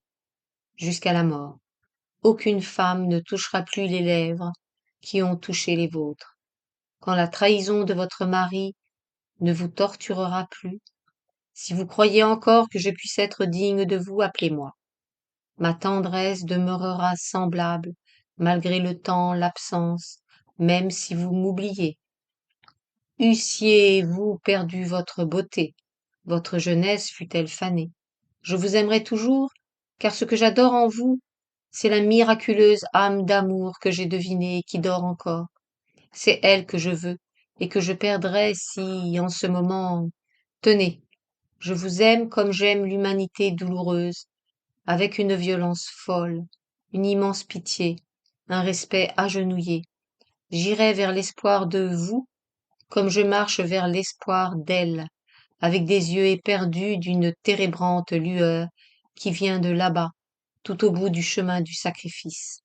jusqu'à la mort. Aucune femme ne touchera plus les lèvres qui ont touché les vôtres. Quand la trahison de votre mari ne vous torturera plus, si vous croyez encore que je puisse être digne de vous, appelez-moi. Ma tendresse demeurera semblable, malgré le temps, l'absence, même si vous m'oubliez. Eussiez-vous perdu votre beauté, votre jeunesse fût-elle fanée. Je vous aimerai toujours, car ce que j'adore en vous, c'est la miraculeuse âme d'amour que j'ai devinée et qui dort encore. C'est elle que je veux, et que je perdrais si, en ce moment, tenez, je vous aime comme j'aime l'humanité douloureuse, avec une violence folle, une immense pitié, un respect agenouillé. J'irai vers l'espoir de vous, comme je marche vers l'espoir d'elle, avec des yeux éperdus d'une térébrante lueur qui vient de là-bas, tout au bout du chemin du sacrifice.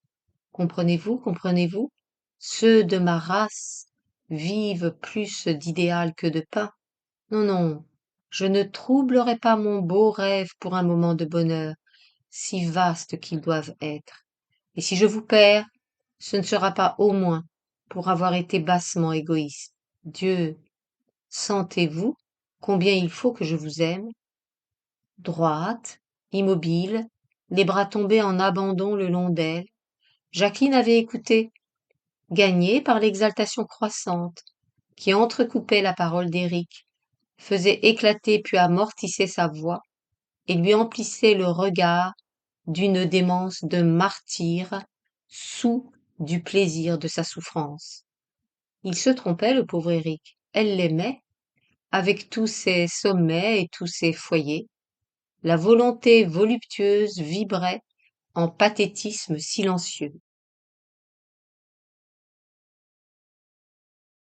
Comprenez-vous, comprenez-vous? Ceux de ma race vivent plus d'idéal que de pain. Non, non, je ne troublerai pas mon beau rêve pour un moment de bonheur, si vastes qu'ils doivent être. Et si je vous perds, ce ne sera pas au moins pour avoir été bassement égoïste. Dieu, sentez-vous combien il faut que je vous aime? Droite, immobile, les bras tombés en abandon le long d'elle, Jacqueline avait écouté, gagnée par l'exaltation croissante, qui entrecoupait la parole d'Éric, faisait éclater puis amortissait sa voix, et lui emplissait le regard d'une démence de martyr, saoul du plaisir de sa souffrance. Il se trompait, le pauvre Éric. Elle l'aimait, avec tous ses sommets et tous ses foyers. La volonté voluptueuse vibrait en pathétisme silencieux.